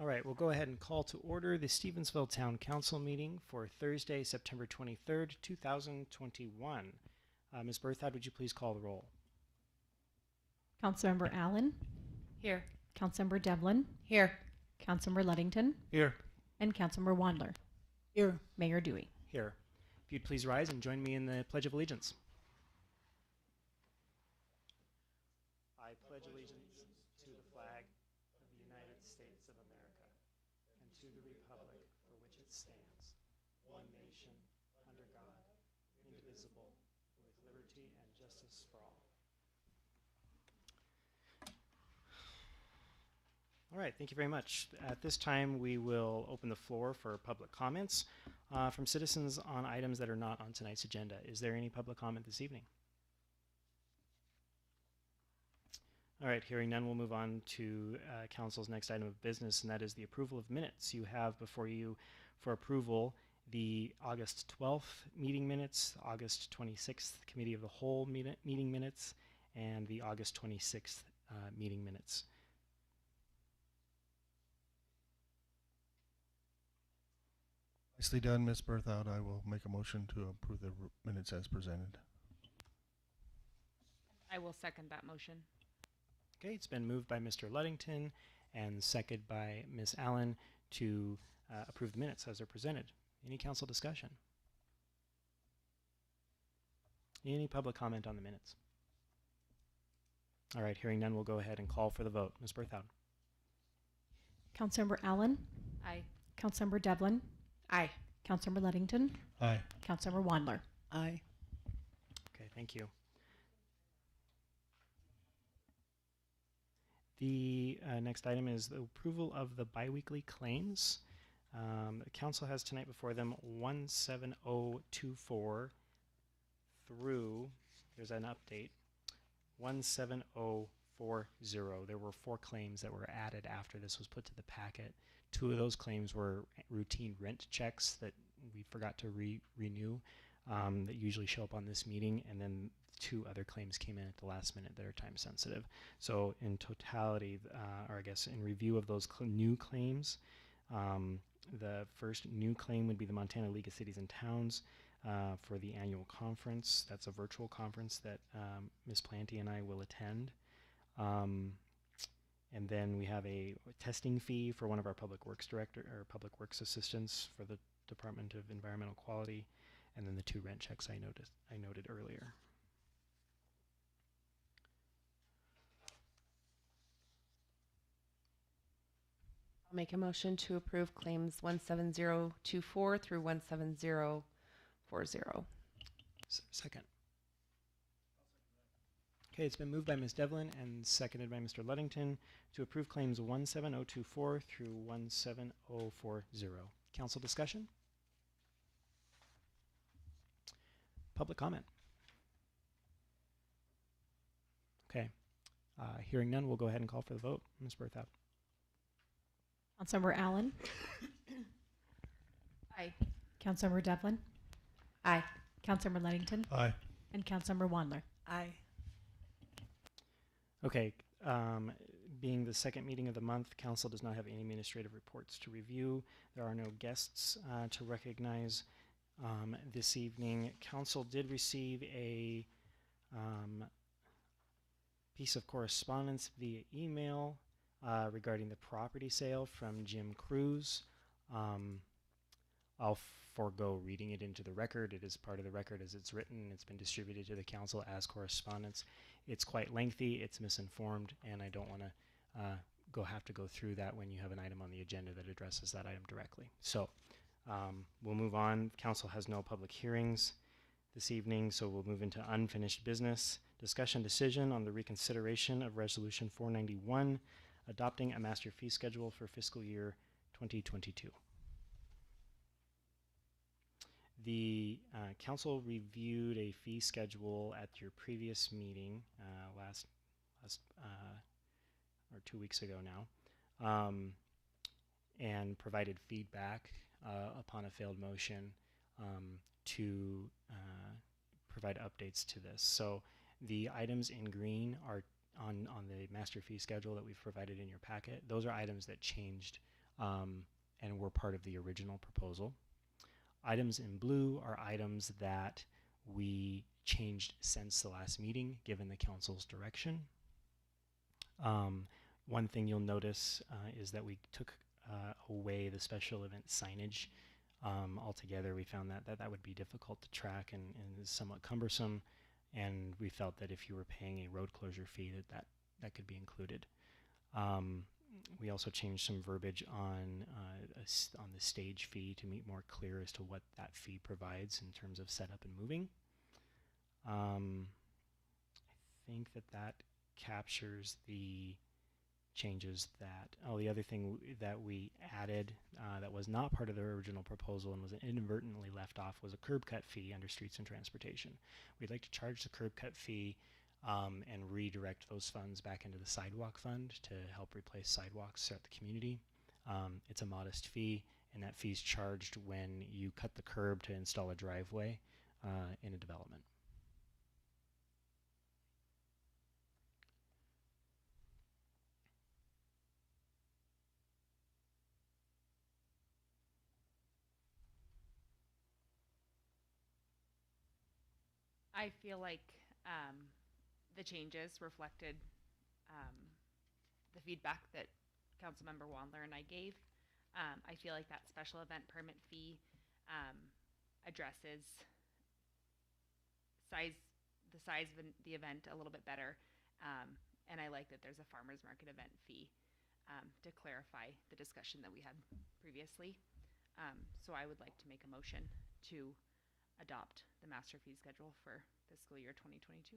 All right, we'll go ahead and call to order the Stevensville Town Council meeting for Thursday, September 23rd, 2021. Ms. Berthoud, would you please call the roll? Councilmember Allen. Here. Councilmember Devlin. Here. Councilmember Ludington. Here. And Councilmember Wandler. Here. Mayor Dewey. Here. If you'd please rise and join me in the Pledge of Allegiance. I pledge allegiance to the flag of the United States of America and to the republic for which it stands, one nation, under God, indivisible, with liberty and justice for all. All right, thank you very much. At this time, we will open the floor for public comments from citizens on items that are not on tonight's agenda. Is there any public comment this evening? All right, hearing none, we'll move on to Council's next item of business, and that is the approval of minutes. You have before you for approval the August 12th meeting minutes, August 26th Committee of the Whole meeting minutes, and the August 26th meeting minutes. Nicely done, Ms. Berthoud. I will make a motion to approve the minutes as presented. I will second that motion. Okay, it's been moved by Mr. Ludington and seconded by Ms. Allen to approve the minutes as they're presented. Any council discussion? Any public comment on the minutes? All right, hearing none, we'll go ahead and call for the vote. Ms. Berthoud. Councilmember Allen. Aye. Councilmember Devlin. Aye. Councilmember Ludington. Aye. Councilmember Wandler. Aye. Okay, thank you. The next item is the approval of the biweekly claims. The council has tonight before them 17024 through, there's an update, 17040. There were 4 claims that were added after this was put to the packet. 2 of those claims were routine rent checks that we forgot to renew that usually show up on this meeting, and then 2 other claims came in at the last minute that are time sensitive. So in totality, or I guess in review of those new claims, the first new claim would be the Montana League of Cities and Towns for the annual conference. That's a virtual conference that Ms. Planty and I will attend. And then we have a testing fee for one of our public works public works assistants for the Department of Environmental Quality, and then the 2 rent checks I noted earlier. I'll make a motion to approve claims 17024 through 17040. Second. Okay, it's been moved by Ms. Devlin and seconded by Mr. Ludington to approve claims 17024 through 17040. Council discussion? Public comment? Okay. Hearing none, we'll go ahead and call for the vote. Ms. Berthoud. Councilmember Allen. Aye. Councilmember Devlin. Aye. Councilmember Ludington. Aye. And Councilmember Wandler. Aye. Okay, being the second meeting of the month, council does not have any administrative reports to review. There are no guests to recognize this evening. Council did receive a piece of correspondence via email regarding the property sale from Jim Cruz. I'll forego reading it into the record. It is part of the record as it's written. It's been distributed to the council as correspondence. It's quite lengthy, it's misinformed, and I don't want to have to go through that when you have an item on the agenda that addresses that item directly. So we'll move on. Council has no public hearings this evening, so we'll move into unfinished business. Discussion decision on the reconsideration of Resolution 491, adopting a master fee schedule for fiscal year 2022. The council reviewed a fee schedule at your previous meeting last or 2 weeks ago now, and provided feedback upon a failed motion to provide updates to this. So the items in green are on the master fee schedule that we've provided in your packet. Those are items that changed and were part of the original proposal. Items in blue are items that we changed since the last meeting, given the council's direction. One thing you'll notice is that we took away the special event signage altogether. We found that would be difficult to track and is somewhat cumbersome, and we felt that if you were paying a road closure fee, that could be included. We also changed some verbiage on the stage fee to make more clear as to what that fee provides in terms of setup and moving. I think that captures the changes that. Oh, the other thing that we added that was not part of the original proposal and was inadvertently left off was a curb cut fee under streets and transportation. We'd like to charge the curb cut fee and redirect those funds back into the sidewalk fund to help replace sidewalks throughout the community. It's a modest fee, and that fee is charged when you cut the curb to install a driveway in a development. I feel like the changes reflected the feedback that Councilmember Wandler and I gave. I feel like that special event permit fee addresses the size of the event a little bit better, and I like that there's a farmers market event fee to clarify the discussion that we had previously. So I would like to make a motion to adopt the master fee schedule for fiscal year 2022.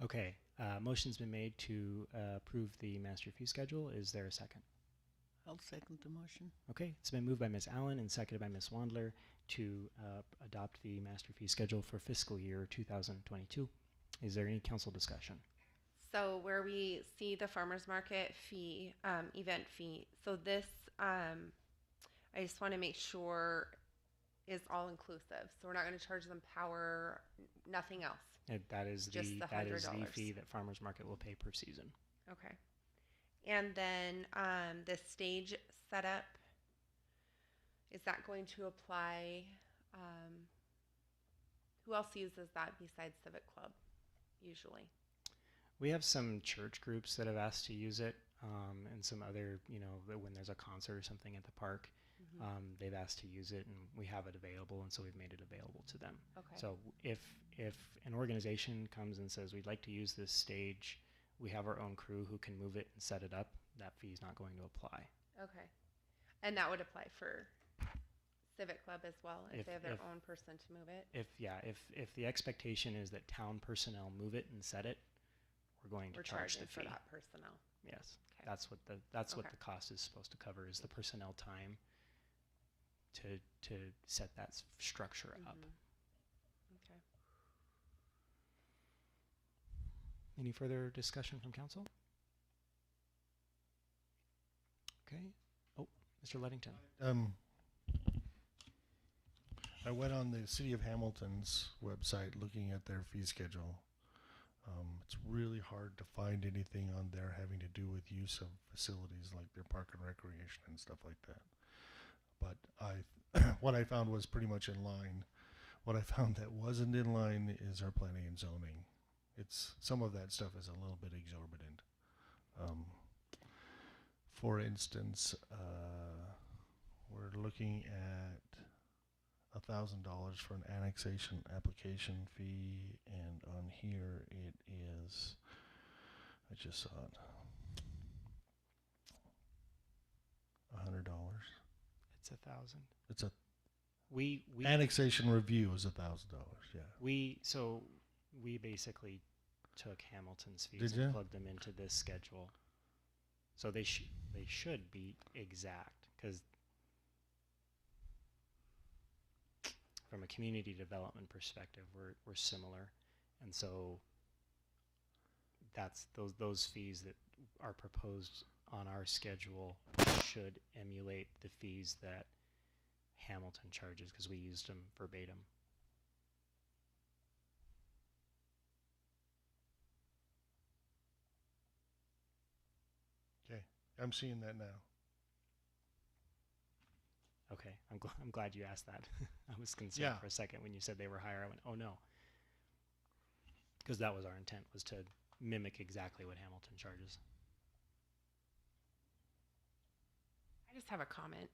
Okay, motion's been made to approve the master fee schedule. Is there a second? I'll second the motion. Okay, it's been moved by Ms. Allen and seconded by Ms. Wandler to adopt the master fee schedule for fiscal year 2022. Is there any council discussion? So where we see the farmer's market fee, event fee, so this, I just want to make sure is all inclusive. So we're not going to charge them power, nothing else. That is Just the $100. fee that farmers market will pay per season. Okay. And then the stage setup, is that going to apply? Who else uses that besides Civic Club usually? We have some church groups that have asked to use it, and some other, when there's a concert or something at the park, they've asked to use it, and we have it available, and so we've made it available to them. Okay. So if an organization comes and says, we'd like to use this stage, we have our own crew who can move it and set it up, that fee is not going to apply. Okay. And that would apply for Civic Club as well, if they have their own person to move it? If the expectation is that town personnel move it and set it, we're going to charge the fee. For that personnel. Yes. Okay. That's what the cost is supposed to cover, is the personnel time to set that structure up. Okay. Any further discussion from council? Okay. Oh, Mr. Ludington. I went on the City of Hamilton's website looking at their fee schedule. It's really hard to find anything on there having to do with use of facilities like their park and recreation and stuff like that. But what I found was pretty much in line. What I found that wasn't in line is our planning and zoning. Some of that stuff is a little bit exorbitant. For instance, we're looking at $1,000 for an annexation application fee, and on here it is, I just saw it, $100. It's $1,000. It's a We annexation review is $1,000. Yeah. we basically took Hamilton's fees Did and ya? plugged them into this schedule. So they should be exact, because from a community development perspective, we're similar, and so that's those fees that are proposed on our schedule should emulate the fees that Hamilton charges because we used them verbatim. Okay, I'm seeing that now. Okay, I'm glad you asked that. I was concerned Yeah. for a second when you said they were higher. I went, oh no, because that was our intent, was to mimic exactly what Hamilton charges. I just have a comment.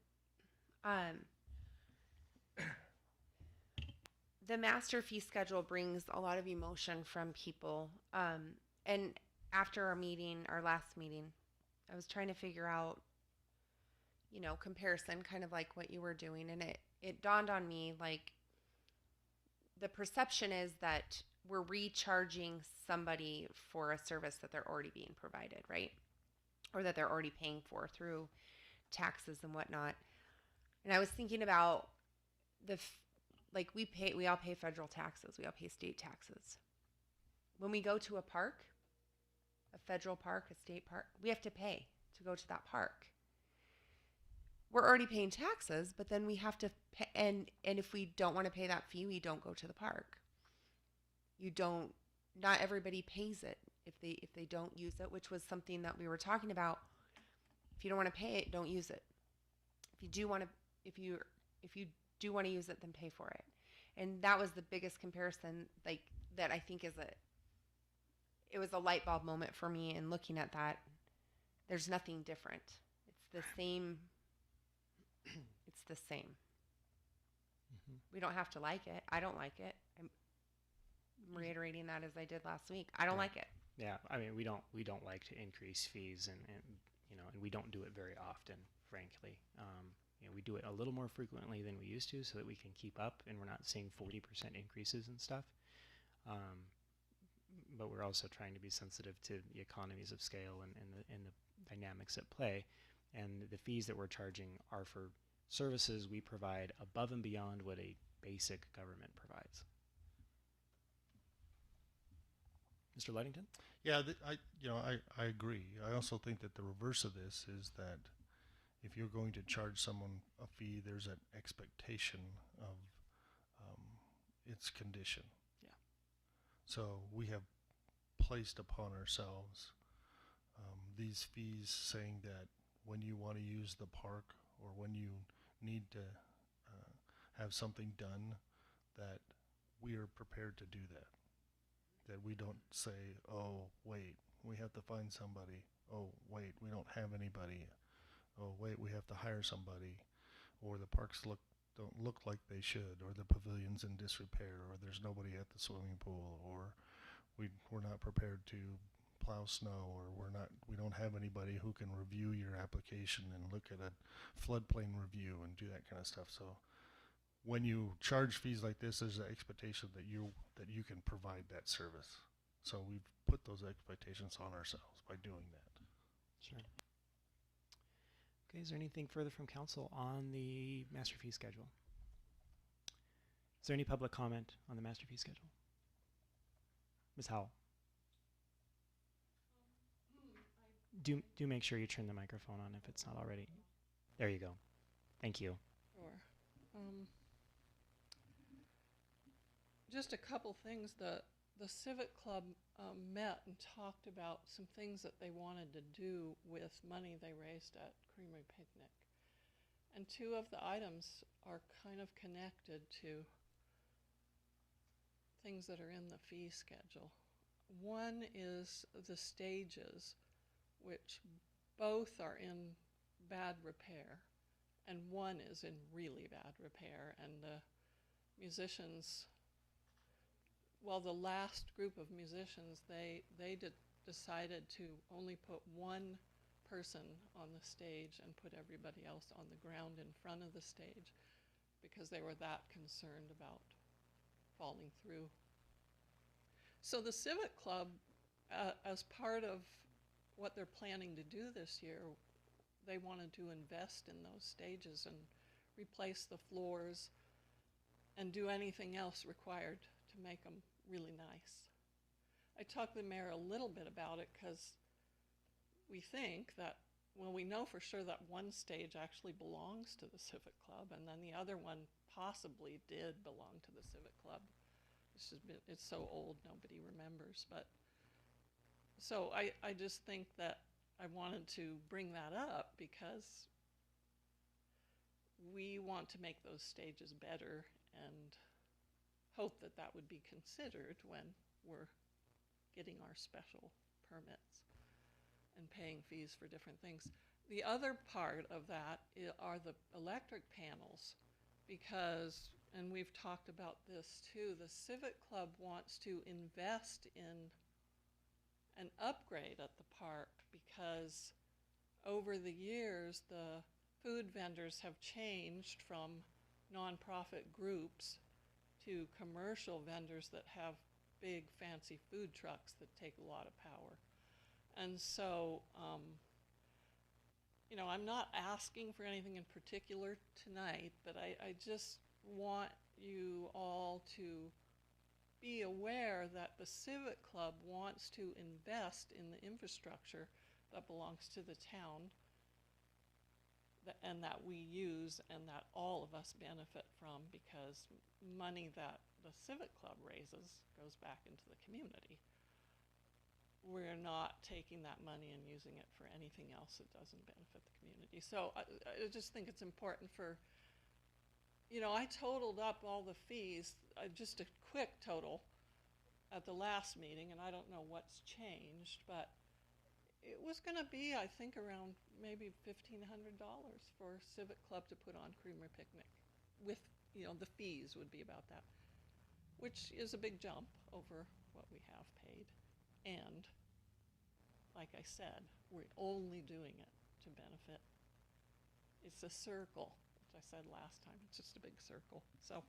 The master fee schedule brings a lot of emotion from people. And after our meeting, our last meeting, I was trying to figure out, comparison, kind of like what you were doing. And it dawned on me, like, the perception is that we're recharging somebody for a service that they're already being provided, right? Or that they're already paying for through taxes and whatnot. And I was thinking about we all pay federal taxes. We all pay state taxes. When we go to a park, a federal park, a state park, we have to pay to go to that park. We're already paying taxes, but then we have to pay, and if we don't want to pay that fee, we don't go to the park. Not everybody pays it if they don't use it, which was something that we were talking about. If you don't want to pay it, don't use it. If you do want to use it, then pay for it. And that was the biggest comparison, like, that I think it was a light bulb moment for me in looking at that. There's nothing different. It's the same. It's the same. Mm-hmm. We don't have to like it. I don't like it. I'm reiterating that as I did last week. I don't like it. Yeah, I mean, we don't like to increase fees, and we don't do it very often, frankly. We do it a little more frequently than we used to, so that we can keep up, and we're not seeing 40% increases and stuff. But we're also trying to be sensitive to the economies of scale and the dynamics at play. And the fees that we're charging are for services we provide above and beyond what a basic government provides. Mr. Ludington? Yeah, I agree. I also think that the reverse of this is that if you're going to charge someone a fee, there's an expectation of its condition. Yeah. So we have placed upon ourselves these fees, saying that when you want to use the park or when you need to have something done, that we are prepared to do that. That we don't say, oh, wait, we have to find somebody. Oh, wait, we don't have anybody. Oh, wait, we have to hire somebody. Or the parks don't look like they should, or the pavilion's in disrepair, or there's nobody at the swimming pool, or we're not prepared to plow snow, or we don't have anybody who can review your application and look at a floodplain review and do that kind of stuff. So when you charge fees like this, there's an expectation that you can provide that service. So we've put those expectations on ourselves by doing that. Sure. Okay, is there anything further from council on the master fee schedule? Is there any public comment on the master fee schedule? Ms. Howell? Do make sure you turn the microphone on if it's not already. There you go. Thank you. Sure. Just a couple things. The Civic Club met and talked about some things that they wanted to do with money they raised at Creamery Picnic. And two of the items are kind of connected to things that are in the fee schedule. One is the stages, which both are in bad repair, and one is in really bad repair. And the musicians, well, the last group of musicians, they decided to only put one person on the stage and put everybody else on the ground in front of the stage because they were that concerned about falling through. So the Civic Club, as part of what they're planning to do this year, they wanted to invest in those stages and replace the floors and do anything else required to make them really nice. I talked to the mayor a little bit about it because we think that well, we know for sure that one stage actually belongs to the Civic Club, and then the other one possibly did belong to the Civic Club. It's so old nobody remembers, but so I just think that I wanted to bring that up because we want to make those stages better and hope that that would be considered when we're getting our special permits and paying fees for different things. The other part of that are the electric panels because, and we've talked about this too, the Civic Club wants to invest in an upgrade at the park because over the years the food vendors have changed from nonprofit groups to commercial vendors that have big fancy food trucks that take a lot of power. And so, you know, I'm not asking for anything in particular tonight, but I just want you all to be aware that the Civic Club wants to invest in the infrastructure that belongs to the town and that we use and that all of us benefit from because money that the Civic Club raises goes back into the community. We're not taking that money and using it for anything else that doesn't benefit the community. So I just think it's important for, you know, I totaled up all the fees, just a quick total at the last meeting, and I don't know what's changed, but it was going to be, I think, around maybe $1,500 for Civic Club to put on Creamery Picnic. With, you know, the fees would be about that, which is a big jump over what we have paid. And, like I said, we're only doing it to benefit. It's a circle, which I said last time. It's just a big circle. So,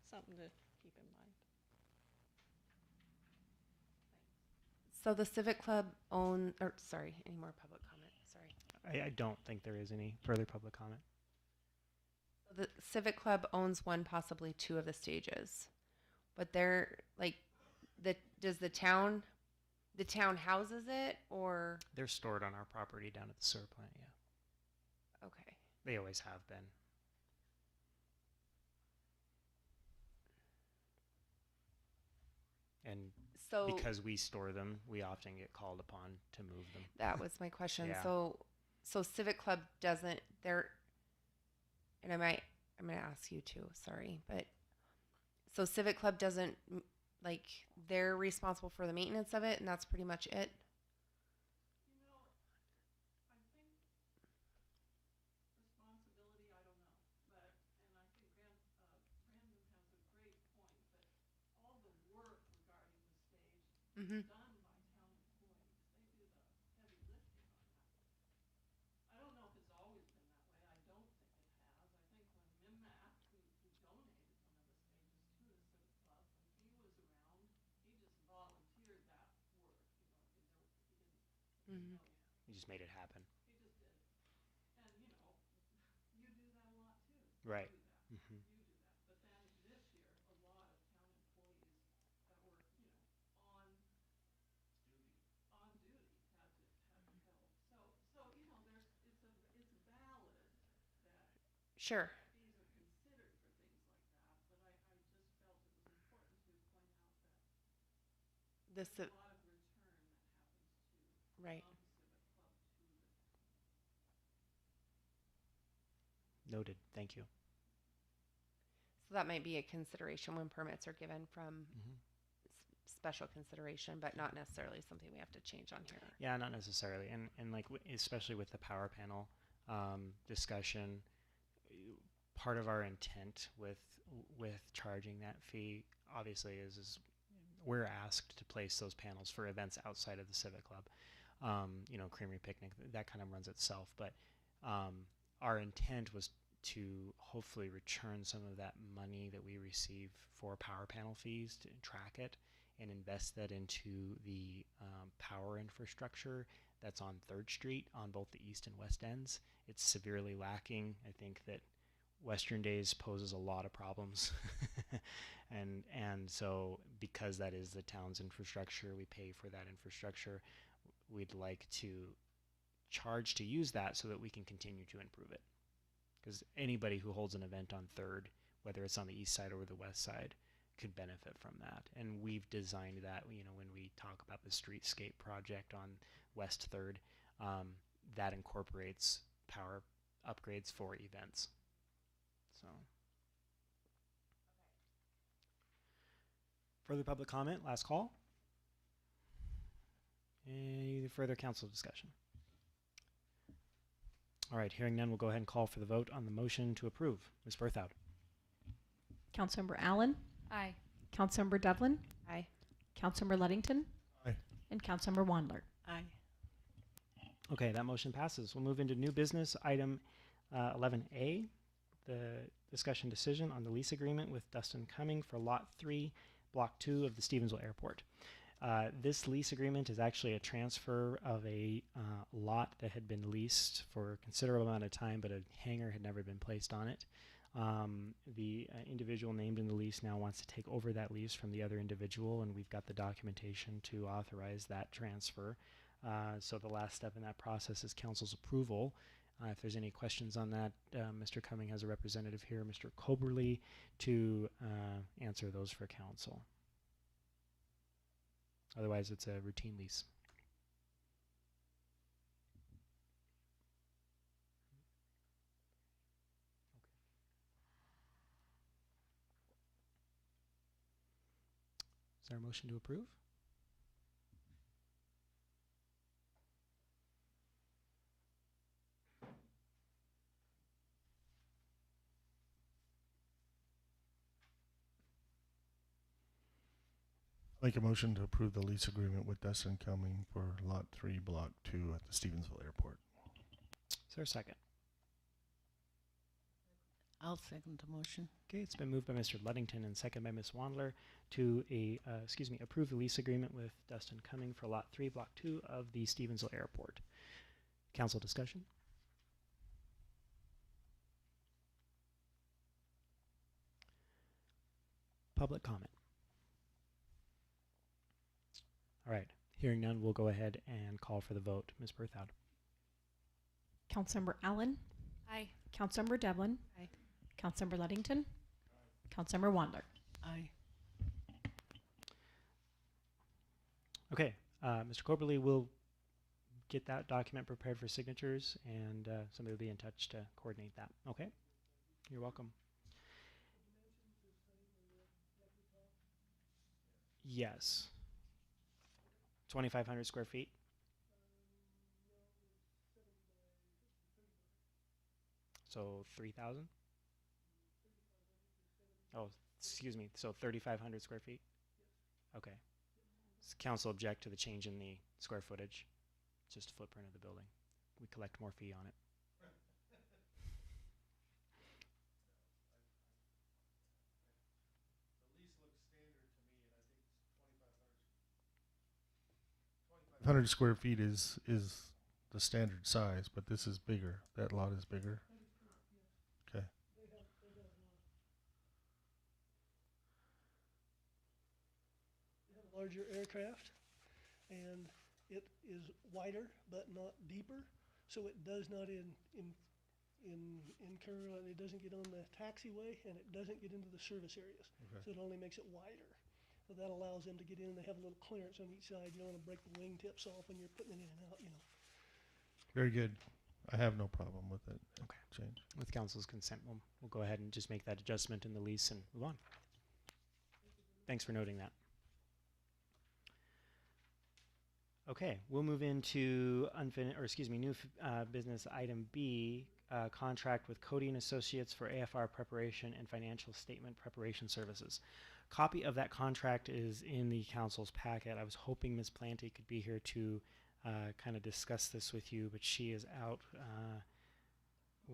something to keep in mind. So the Civic Club any more public comment? Sorry. I don't think there is any further public comment. So the Civic Club owns one, possibly two of the stages, but they're like, does the town houses it or? They're stored on our property down at the sewer plant, yeah. Okay. They always have been. And So because we store them, we often get called upon to move them. that was my question. Yeah. So Civic Club doesn't, and I'm going to ask you too, sorry, but so Civic Club doesn't, like, they're responsible for the maintenance of it and that's pretty much it? You know, I think responsibility, I don't know, but, and I think Brandon has a great point that all the work regarding the stage Mm-hmm. is done by town employees. They do the heavy lifting on that. I don't know if it's always been that way. I don't think it has. I think when Mimac, who donated one of the stages to the Civic Club, when he was around, he just volunteered that work. You know, he didn't. You just made it happen. He just did it. And you know, you do that a lot too. Right. You do that. Mm-hmm. You do that. But then this year, a lot of town employees that were, you know, on duty had to help. So you know, it's valid that Sure. fees are considered for things like that. But I just felt it was important to point out that This, there's a lot of return that happens too right. from Civic Club to the town. Noted. Thank you. So that might be a consideration when permits are given from Mm-hmm. special consideration, but not necessarily something we have to change on here. Yeah, not necessarily, and like especially with the power panel discussion, part of our intent with charging that fee obviously is we're asked to place those panels for events outside of the Civic Club. You know, Creamery Picnic, that kind of runs itself, but our intent was to hopefully return some of that money that we receive for power panel fees to track it and invest that into the power infrastructure that's on 3rd Street on both the east and west ends. It's severely lacking. I think that Western Days poses a lot of problems. and so because that is the town's infrastructure, we pay for that infrastructure. We'd like to charge to use that so that we can continue to improve it. Because anybody who holds an event on 3rd, whether it's on the east side or the west side, could benefit from that. And we've designed that, you know, when we talk about the streetscape project on West 3rd, that incorporates power upgrades for events. So, further public comment, last call. Any further council discussion? All right, hearing none, we'll go ahead and call for the vote on the motion to approve. Ms. Berthoud. Councilmember Allen, Aye. Councilmember Devlin, Aye. Councilmember Ludington, Aye. and Councilmember Wandler. Aye. Okay, that motion passes. We'll move into new business item 11A, the discussion decision on the lease agreement with Dustin Cumming for Lot 3, Block 2 of the Stevensville Airport. This lease agreement is actually a transfer of a lot that had been leased for a considerable amount of time, but a hangar had never been placed on it. The individual named in the lease now wants to take over that lease from the other individual, and we've got the documentation to authorize that transfer. So the last step in that process is council's approval. If there's any questions on that, Mr. Cumming has a representative here, Mr. Coberly, to answer those for council. Otherwise, it's a routine lease. Is there a motion to approve? Make a motion to approve the lease agreement with Dustin Cumming for Lot 3, Block 2 at the Stevensville Airport. Is there a second? I'll second the motion. Okay, it's been moved by Mr. Ludington and second by Ms. Wandler to approve the lease agreement with Dustin Cumming for Lot 3, Block 2 of the Stevensville Airport. Council discussion? Public comment? All right, hearing none, we'll go ahead and call for the vote. Ms. Berthoud. Councilmember Allen, Aye. Councilmember Devlin, Aye. Councilmember Ludington, Councilmember Wandler. Aye. Okay, Mr. Coberly will get that document prepared for signatures, and somebody will be in touch to coordinate that. Okay, you're welcome. Yes. 2,500 square feet. So 3,000? Oh, excuse me. So 3,500 square feet? Okay. Does council object to the change in the square footage? It's just a footprint of the building. We collect more fee on it. The lease looks standard to me, and I think it's 2,500 square feet is the standard size, but this is bigger. That lot is bigger. Okay. Larger aircraft, and it is wider but not deeper, so it does not incur. It doesn't get on the taxiway, and it doesn't get into the service areas. Okay. So it only makes it wider. So that allows them to get in. They have a little clearance on each side. You don't want to break the wingtips off when you're putting it in and out. You know. Very good. I have no problem with it. Okay. Change. With council's consent, we'll go ahead and just make that adjustment in the lease and move on. Thanks for noting that. Okay, we'll move into new business item B, contract with Cody and Associates for AFR preparation and financial statement preparation services. Copy of that contract is in the council's packet. I was hoping Ms. Planty could be here to kind of discuss this with you, but she is out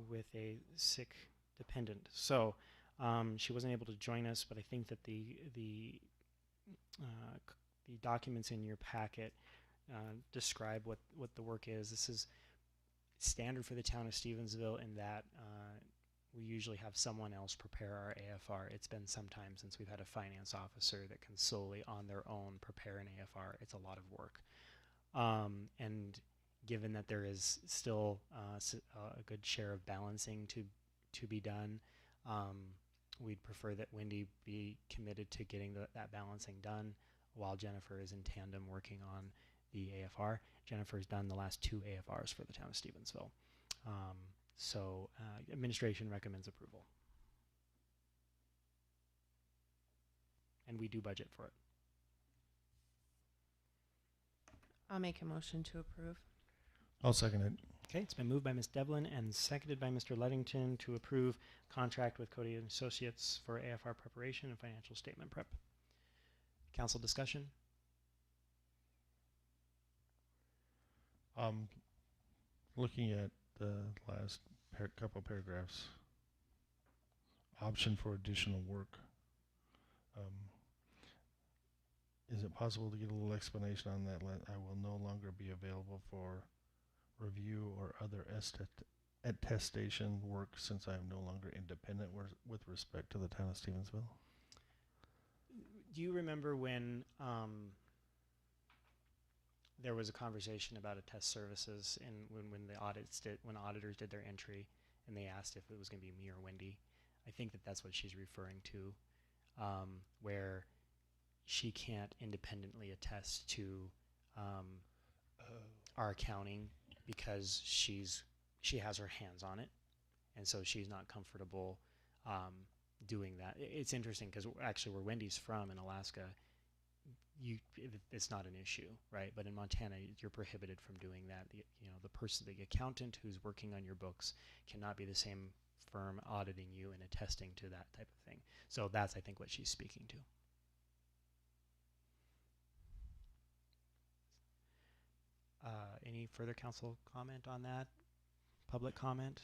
with a sick dependent. So she wasn't able to join us, but I think that the documents in your packet describe what the work is. This is standard for the town of Stevensville in that we usually have someone else prepare our AFR. It's been some time since we've had a finance officer that can solely on their own prepare an AFR. It's a lot of work. And given that there is still a good share of balancing to be done, we'd prefer that Wendy be committed to getting that balancing done while Jennifer is in tandem working on the AFR. Jennifer's done the last 2 AFRs for the town of Stevensville. So administration recommends approval. And we do budget for it. I'll make a motion to approve. I'll second it. Okay, it's been moved by Ms. Devlin and seconded by Mr. Ludington to approve contract with Cody and Associates for AFR preparation and financial statement prep. Council discussion? Looking at the last couple paragraphs, option for additional work. Is it possible to get a little explanation on that? I will no longer be available for review or other attestation work since I am no longer independent with respect to the town of Stevensville. Do you remember when there was a conversation about attest services and when auditors did their entry and they asked if it was going to be me or Wendy? I think that's what she's referring to, where she can't independently attest to our accounting because she has her hands on it, and so she's not comfortable doing that. It's interesting because actually where Wendy's from in Alaska, it's not an issue, right? But in Montana, you're prohibited from doing that. The accountant who's working on your books cannot be the same firm auditing you and attesting to that type of thing. So that's, I think, what she's speaking to. Any further council comment on that? Public comment?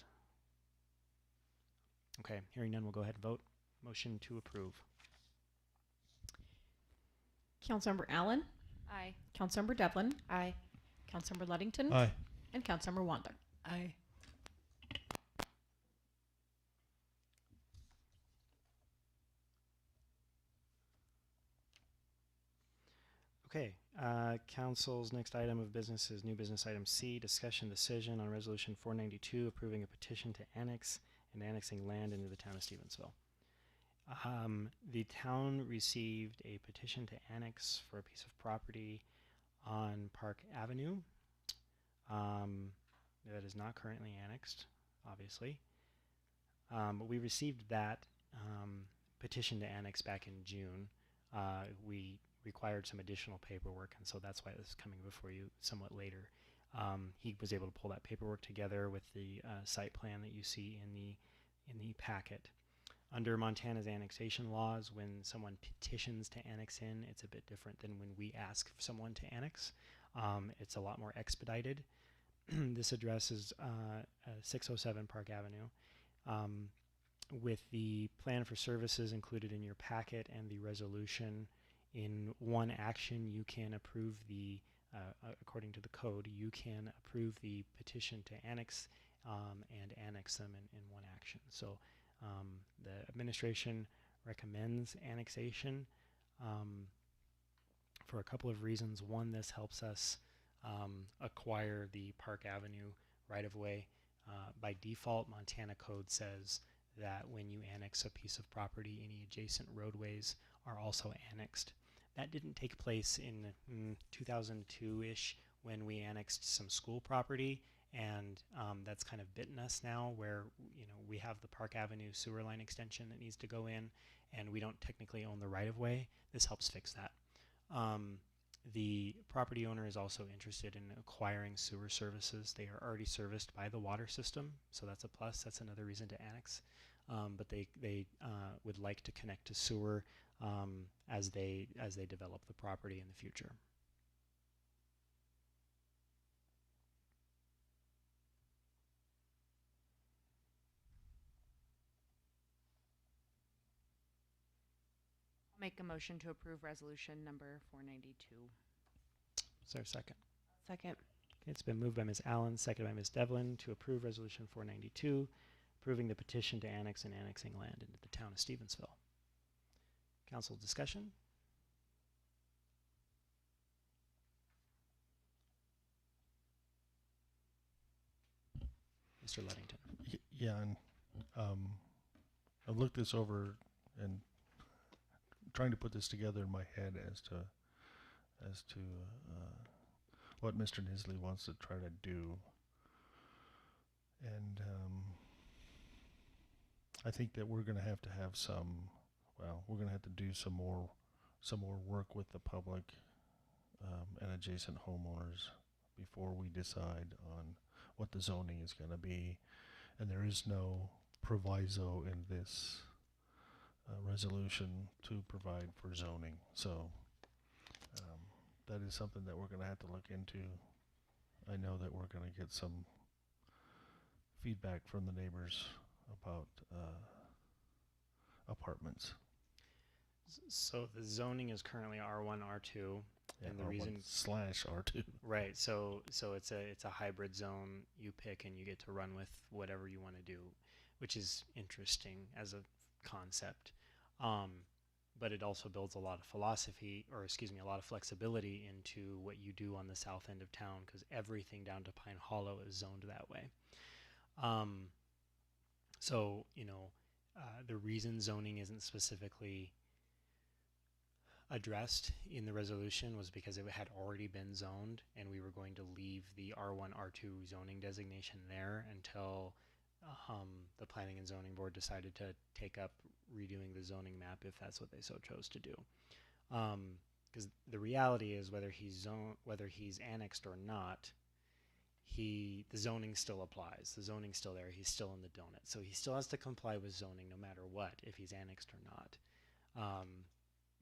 Okay, hearing none, we'll go ahead and vote. Motion to approve. Councilmember Allen, Aye. Councilmember Devlin, Aye. Councilmember Ludington, Aye. and Councilmember Wander. Aye. Okay, council's next item of business is new business item C, discussion decision on resolution 492 approving a petition to annex and annexing land into the town of Stevensville. The town received a petition to annex for a piece of property on Park Avenue that is not currently annexed, obviously. But we received that petition to annex back in June. We required some additional paperwork, and so that's why this is coming before you somewhat later. He was able to pull that paperwork together with the site plan that you see in the packet. Under Montana's annexation laws, when someone petitions to annex in, it's a bit different than when we ask someone to annex. It's a lot more expedited. This address is 607 Park Avenue. With the plan for services included in your packet and the resolution, in one action you can approve according to the code, you can approve the petition to annex and annex them in one action. So the administration recommends annexation for a couple of reasons. One, this helps us acquire the Park Avenue right-of-way. By default, Montana code says that when you annex a piece of property, any adjacent roadways are also annexed. That didn't take place in 2002-ish when we annexed some school property, and that's kind of bitten us now, where we have the Park Avenue sewer line extension that needs to go in, and we don't technically own the right-of-way. This helps fix that. The property owner is also interested in acquiring sewer services. They are already serviced by the water system, so that's a plus. That's another reason to annex. But they would like to connect to sewer as they develop the property in the future. I'll make a motion to approve resolution number 492. Is there a second? Second. Okay, it's been moved by Ms. Allen, seconded by Ms. Devlin to approve resolution 492, approving the petition to annex and annexing land into the town of Stevensville. Council discussion? Mr. Luddington. Yeah, and I've looked this over and trying to put this together in my head as to what Mr. Nisley wants to try to do, and I think that we're going to have some. Well, we're going to have to do some more work with the public and adjacent homeowners before we decide on what the zoning is going to be. And there is no proviso in this resolution to provide for zoning. So that is something that we're going to have to look into. I know that we're going to get some feedback from the neighbors about apartments. So the zoning is currently R1, R2, and the reason /R2. right. So it's a hybrid zone. You pick and you get to run with whatever you want to do, which is interesting as a concept. But it also builds a lot of a lot of flexibility into what you do on the south end of town, because everything down to Pine Hollow is zoned that way. So the reason zoning isn't specifically addressed in the resolution was because it had already been zoned, and we were going to leave the R1, R2 zoning designation there until the Planning and Zoning Board decided to take up redoing the zoning map, if that's what they so chose to do. Because the reality is, whether he's annexed or not, the zoning still applies. The zoning's still there. He's still in the donut, so he still has to comply with zoning no matter what, if he's annexed or not.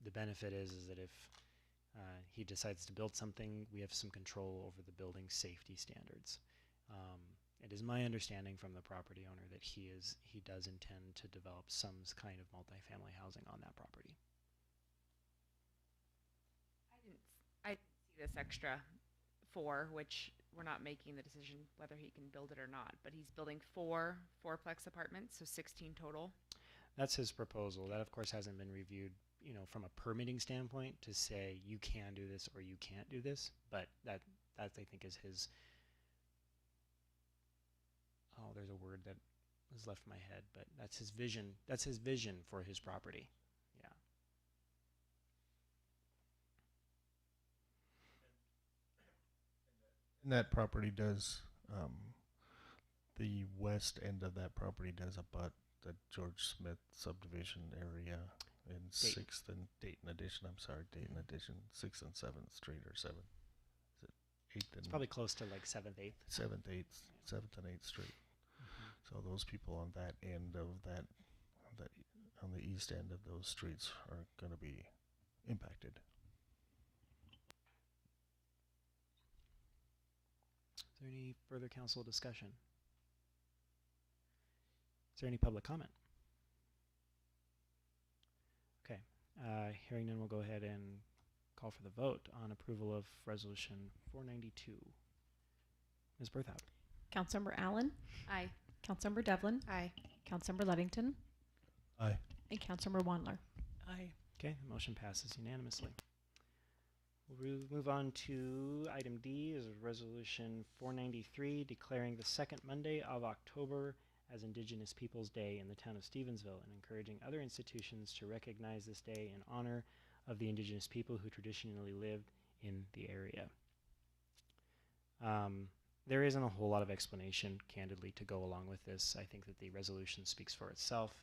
The benefit is that if he decides to build something, we have some control over the building safety standards. It is my understanding from the property owner that he does intend to develop some kind of multifamily housing on that property. I didn't see this extra 4, which we're not making the decision whether he can build it or not, but he's building 4 fourplex apartments, so 16 total. That's his proposal. That, of course, hasn't been reviewed, from a permitting standpoint, to say you can do this or you can't do this. But that I think is his. Oh, there's a word that has left my head, but that's his vision. That's his vision for his property. Yeah. And that property does, the west end of that property does abut the George Smith subdivision area in Dayton. 6th and Dayton Addition. I'm sorry, Dayton Addition, 6th and 7th Street, or 7th. Is it 8th and It's probably close to like 7th, 8th. 7th and 8th Street. So those people on that end of that on the east end of those streets are going to be impacted. Is there any further council discussion? Is there any public comment? Okay. Hearing none, we'll go ahead and call for the vote on approval of Resolution 492. Ms. Berthoud. Councilmember Allen, Aye. Councilmember Devlin, Aye. Councilmember Luddington, Aye. and Councilmember Wandler. Aye. Okay, the motion passes unanimously. We'll move on to item D, is Resolution 493, declaring the second Monday of October as Indigenous Peoples Day in the town of Stevensville, and encouraging other institutions to recognize this day in honor of the Indigenous people who traditionally lived in the area. There isn't a whole lot of explanation, candidly, to go along with this. I think that the resolution speaks for itself.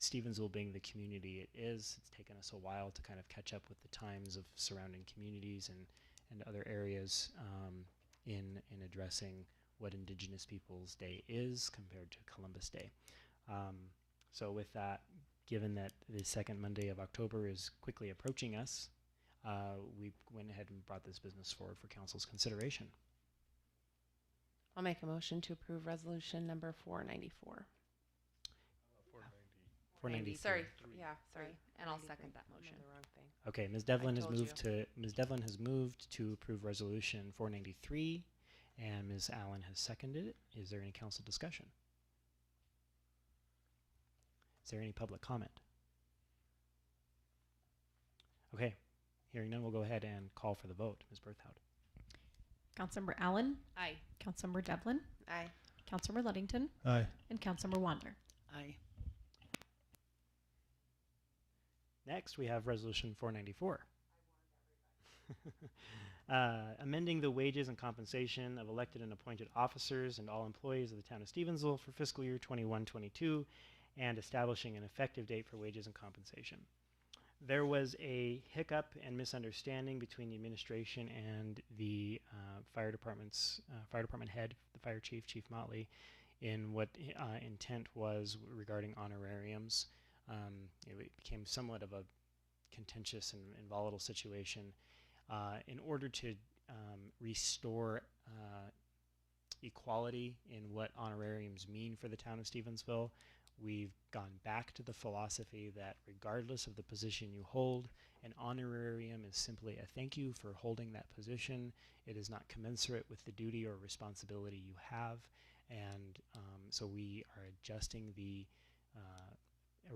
Stevensville being the community it is, it's taken us a while to kind of catch up with the times of surrounding communities and other areas in addressing what Indigenous Peoples Day is compared to Columbus Day. So with that, given that the second Monday of October is quickly approaching us, we went ahead and brought this business forward for council's consideration. I'll make a motion to approve resolution number 494. 493. Sorry. Yeah, sorry. And I'll 493. second that I'm on motion. the wrong thing. Okay, Ms. Devlin has told moved to approve resolution 493, and Ms. Allen has seconded it. Is there any council discussion? Is there any public comment? Okay, hearing none, we'll go ahead and call for the vote. Ms. Berthoud. Councilmember Allen, Aye. Councilmember Devlin, Aye. Councilmember Ludington, Aye. and Councilmember Wandler. Aye. Next, we have Resolution 494. Amending the wages and compensation of elected and appointed officers and all employees of the town of Stevensville for fiscal year 21-22 and establishing an effective date for wages and compensation. There was a hiccup and misunderstanding between the administration and the fire department head, the fire chief, Chief Motley, in what intent was regarding honorariums. It became somewhat of a contentious and volatile situation. In order to restore equality in what honorariums mean for the town of Stevensville, we've gone back to the philosophy that regardless of the position you hold, an honorarium is simply a thank you for holding that position. It is not commensurate with the duty or responsibility you have, and so we are adjusting the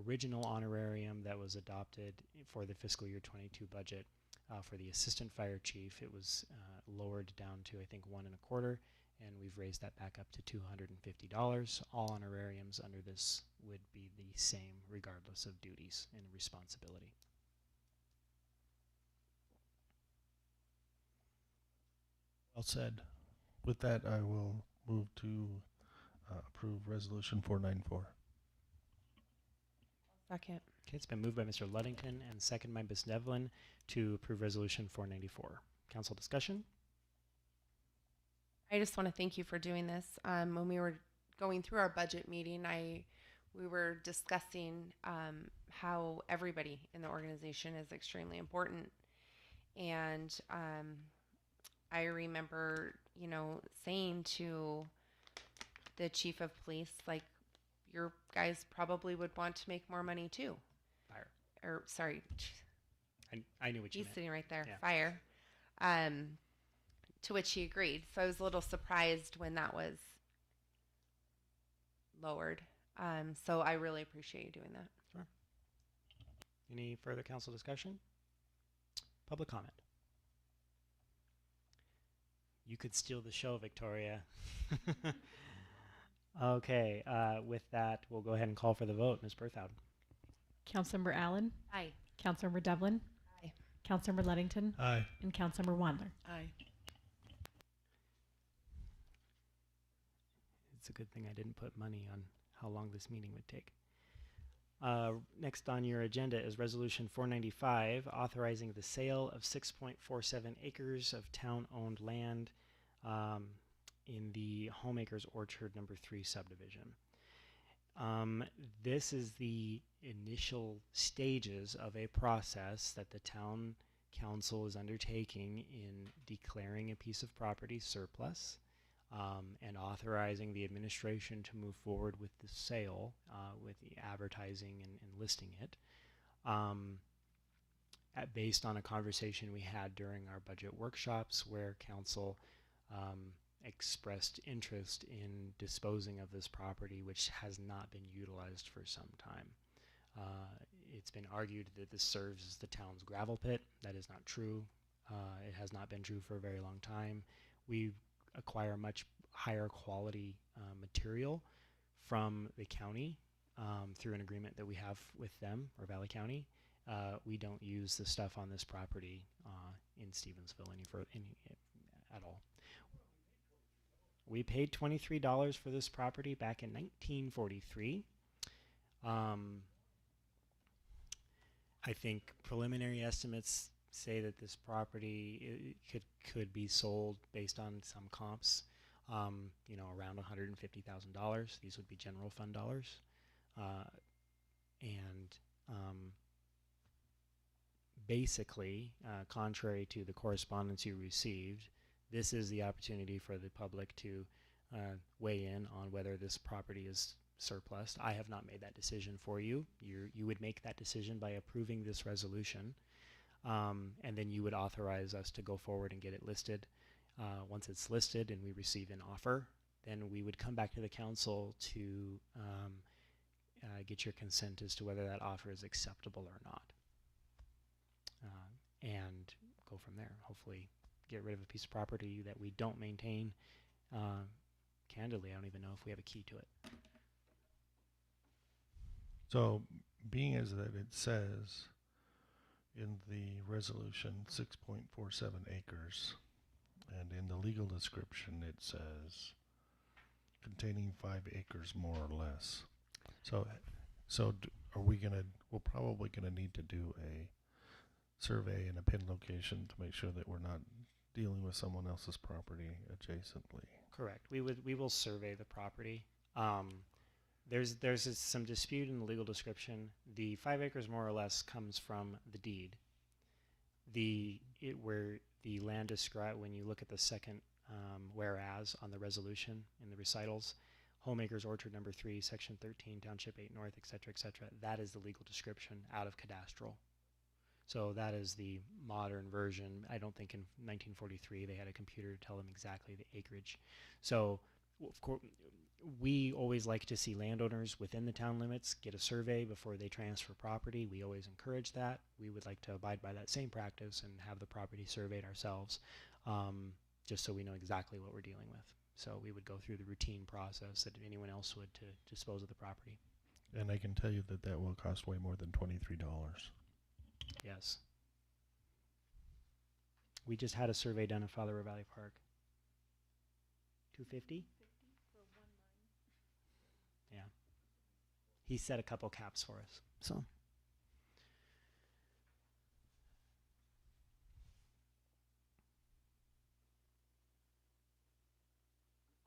original honorarium that was adopted for the fiscal year 22 budget. For the assistant fire chief, it was lowered down to, I think, 1.25, and we've raised that back up to $250. All honorariums under this would be the same regardless of duties and responsibility. Well said. With that, I will move to approve Resolution 494. Second. Okay, it's been moved by Mr. Ludington and seconded by Ms. Devlin to approve Resolution 494. Council discussion? I just want to thank you for doing this. When we were going through our budget meeting, we were discussing how everybody in the organization is extremely important, and I remember, saying to the chief of police, like, your guys probably would want to make more money too. Fire. Or sorry, I knew what you he's meant. sitting right there. Yeah. Fire. To which he agreed. So I was a little surprised when that was lowered. So I really appreciate you doing that. Sure. Any further council discussion? Public comment. You could steal the show, Victoria. Okay, with that, we'll go ahead and call for the vote. Ms. Berthoud. Councilmember Allen, Aye. Councilmember Devlin, Aye. Councilmember Ludington, Aye. and Councilmember Wandler. Aye. It's a good thing I didn't put money on how long this meeting would take. Next on your agenda is Resolution 495, authorizing the sale of 6.47 acres of town-owned land in the Homeacres Orchard number 3 subdivision. This is the initial stages of a process that the town council is undertaking in declaring a piece of property surplus and authorizing the administration to move forward with the sale, with the advertising and listing it. Based on a conversation we had during our budget workshops where council expressed interest in disposing of this property, which has not been utilized for some time. It's been argued that this serves as the town's gravel pit. That is not true. It has not been true for a very long time. We acquire much higher quality material from the county through an agreement that we have with them, or Valley County. We don't use the stuff on this property in Stevensville at all. We paid $23 for this property back in 1943. I think preliminary estimates say that this property could be sold based on some comps, around $150,000. These would be general fund dollars, basically, contrary to the correspondence you received, this is the opportunity for the public to weigh in on whether this property is surplus. I have not made that decision for you. You would make that decision by approving this resolution, and then you would authorize us to go forward and get it listed. Once it's listed and we receive an offer, then we would come back to the council to get your consent as to whether that offer is acceptable or not, and go from there. Hopefully get rid of a piece of property that we don't maintain, candidly, I don't even know if we have a key to it. So, being as that it says in the resolution 6.47 acres, and in the legal description it says containing 5 acres more or less. So are we gonna? We're probably gonna need to do a survey and a pin location to make sure that we're not dealing with someone else's property adjacently. Correct. We will survey the property. There's some dispute in the legal description. The 5 acres more or less comes from the deed. Where the land described, when you look at the second whereas on the resolution in the recitals, Homeacres Orchard number 3, section 13, township 8 north, etc., etc. That is the legal description out of cadastral. So that is the modern version. I don't think in 1943 they had a computer to tell them exactly the acreage. So of course, we always like to see landowners within the town limits get a survey before they transfer property. We always encourage that. We would like to abide by that same practice and have the property surveyed ourselves, just so we know exactly what we're dealing with. So we would go through the routine process that anyone else would to dispose of the property. And I can tell you that that will cost way more than $23. Yes. We just had a survey done in Father River Valley Park. $250? Yeah. He set a couple caps for us. So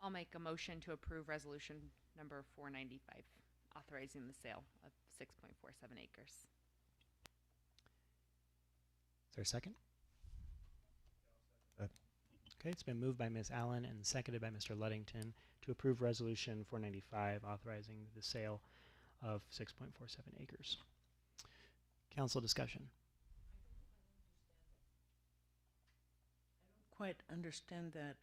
I'll make a motion to approve resolution number 495, authorizing the sale of 6.47 acres. is there a second? That- Okay, it's been moved by Ms. Allen and seconded by Mr. Luddington to approve resolution 495, authorizing the sale of 6.47 acres. Council discussion. Quite understand that.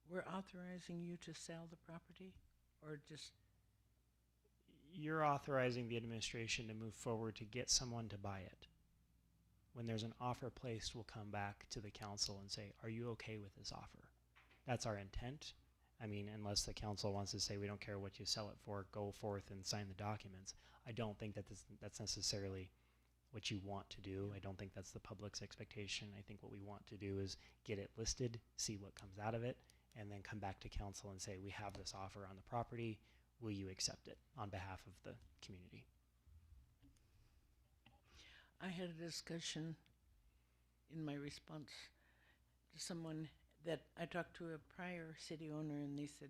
We're authorizing you to sell the property, or just, You're authorizing the administration to move forward to get someone to buy it. When there's an offer placed, we'll come back to the council and say, are you okay with this offer? That's our intent. I mean, unless the council wants to say, we don't care what you sell it for, go forth and sign the documents. I don't think that that's necessarily what you want to do. I don't think that's the public's expectation. I think what we want to do is get it listed, see what comes out of it, and then come back to council and say, we have this offer on the property. Will you accept it on behalf of the community? I had a discussion in my response to someone that I talked to a prior city owner, and they said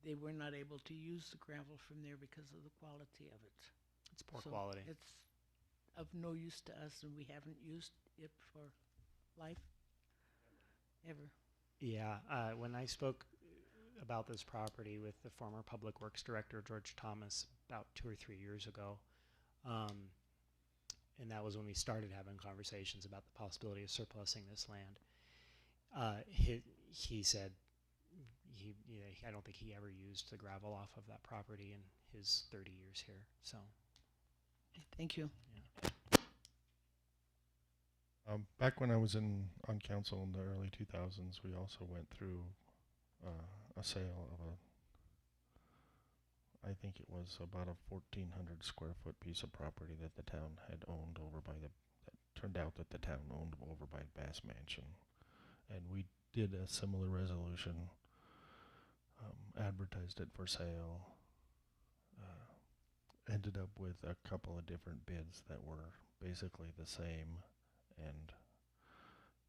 they were not able to use the gravel from there because of the quality of it. It's poor So quality. It's of no use to us, and we haven't used it for life ever. Yeah, when I spoke about this property with the former Public Works Director, George Thomas, about 2 or 3 years ago, and that was when we started having conversations about the possibility of surplusing this land. He said I don't think he ever used the gravel off of that property in his 30 years here. So, Thank you. Back when I was on council in the early 2000s, we also went through a sale of I think it was about a 1,400 square foot piece of property that the town had owned that turned out that the town owned over by Bass Mansion. And we did a similar resolution, advertised it for sale, ended up with a couple of different bids that were basically the same, and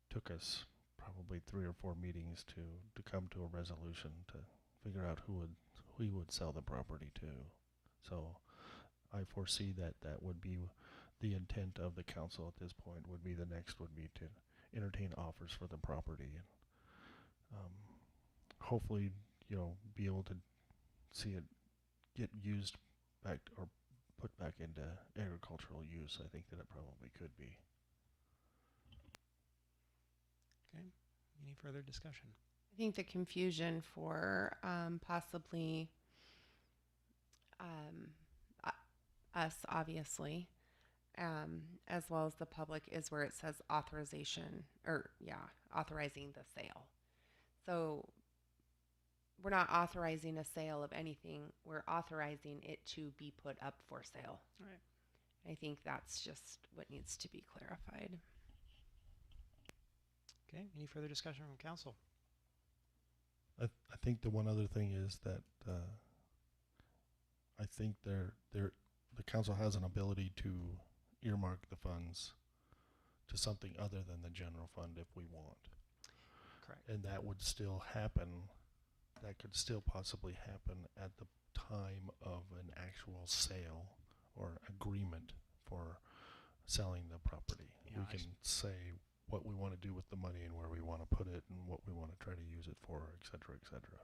took us probably 3 or 4 meetings to come to a resolution to figure out who we would sell the property to. So I foresee that would be the intent of the council at this point. Would be the next would be to entertain offers for the property, and hopefully be able to see it get used back or put back into agricultural use. I think that it probably could be. okay. Any further discussion? I think the confusion for possibly us, obviously, as well as the public, is where it says authorizing the sale. So we're not authorizing a sale of anything. We're authorizing it to be put up for sale. Right. I think that's just what needs to be clarified. Okay. Any further discussion from council? I think the one other thing is that I think the council has an ability to earmark the funds to something other than the general fund if we want. Correct. And that would still happen. That could still possibly happen at the time of an actual sale or agreement for selling the property. Yeah, We can say what we want to do with the money and where we want to put it and what we want to try to use it for, et cetera, et cetera.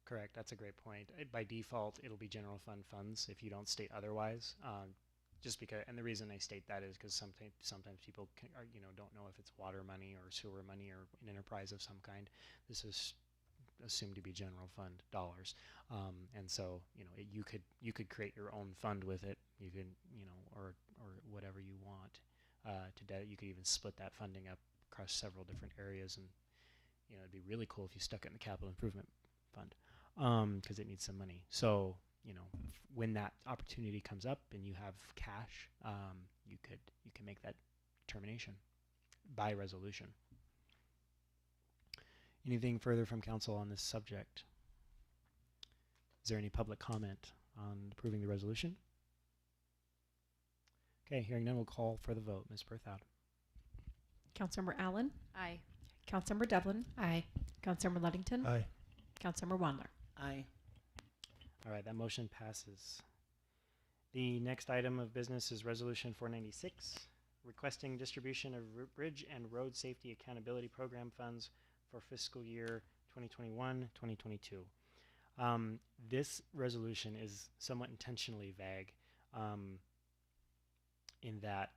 Correct. That's a great point. By default, it'll be general fund funds if you don't state otherwise. Just because, and the reason I state that is because sometimes people don't know if it's water money or sewer money or an enterprise of some kind. This is assumed to be general fund dollars, and so you could create your own fund with it. You could or whatever you want. You could even split that funding up across several different areas, and it'd be really cool if you stuck it in the capital improvement fund because it needs some money. So when that opportunity comes up and you have cash, you can make that determination by resolution. Anything further from council on this subject? Is there any public comment on approving the resolution? Okay, hearing none, we'll call for the vote. Ms. Berthoud. Councilmember Allen, Aye. Councilmember Devlin, Aye. Councilmember Ludington, Aye. Councilmember Wandler. Aye. All right, that motion passes. The next item of business is Resolution 496, requesting distribution of Bridge and Road Safety Accountability Program funds for fiscal year 2021-2022. This resolution is somewhat intentionally vague in that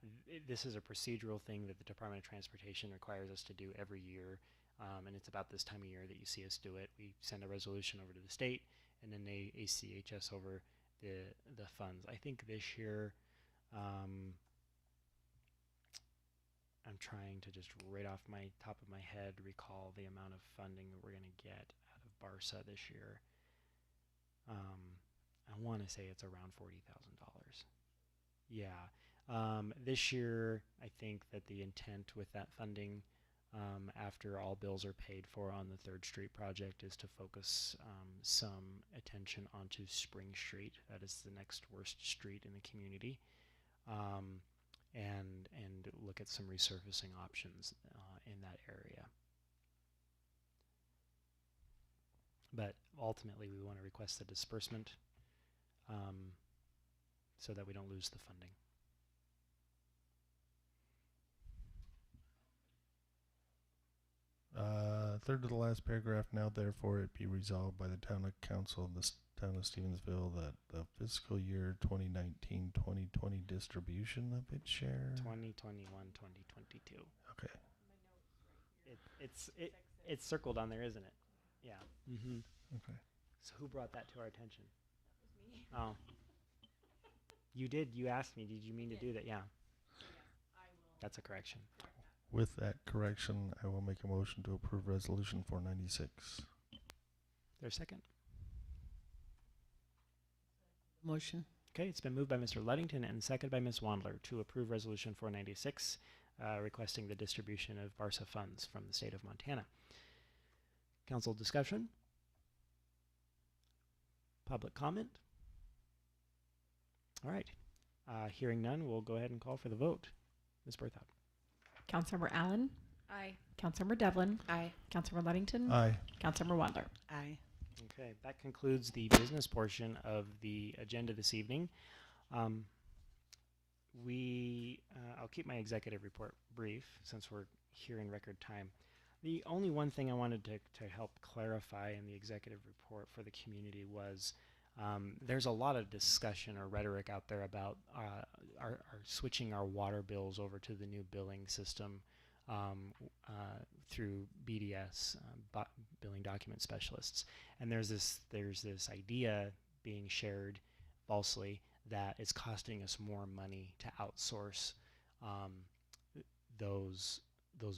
this is a procedural thing that the Department of Transportation requires us to do every year, and it's about this time of year that you see us do it. We send a resolution over to the state, and then they ACH us over the funds. I think this year, I'm trying to just right off my top of my head recall the amount of funding that we're going to get out of BARSA this year. I want to say it's around $40,000. Yeah. This year, I think that the intent with that funding, after all bills are paid for on the 3rd Street project, is to focus some attention onto Spring Street. That is the next worst street in the community, and look at some resurfacing options in that area. But ultimately, we want to request the disbursement so that we don't lose the funding. Third to the last paragraph. Now, therefore, it be resolved by the town of council of the town of Stevensville that the fiscal year 2019-2020 distribution of its share. 2021-2022. Okay. It's circled on there, isn't it? Yeah. Mm-hmm. Okay. So who brought that to our attention? That was me. Oh. You did. You asked me. Did you mean to do that? Yeah. I will. That's a correction. With that correction, I will make a motion to approve Resolution 496. There's a second? Motion. Okay, it's been moved by Mr. Ludington and seconded by Ms. Wandler to approve Resolution 496, requesting the distribution of BARSA funds from the state of Montana. Council discussion? Public comment? All right. Hearing none, we'll go ahead and call for the vote. Ms. Berthoud. Councilmember Allen, Aye. Councilmember Devlin, Aye. Councilmember Ludington, Aye. Councilmember Wandler. Aye. Okay, that concludes the business portion of the agenda this evening. I'll keep my executive report brief since we're here in record time. The only one thing I wanted to help clarify in the executive report for the community was there's a lot of discussion or rhetoric out there about our switching our water bills over to the new billing system through BDS, billing document specialists. And there's this idea being shared falsely that it's costing us more money to outsource those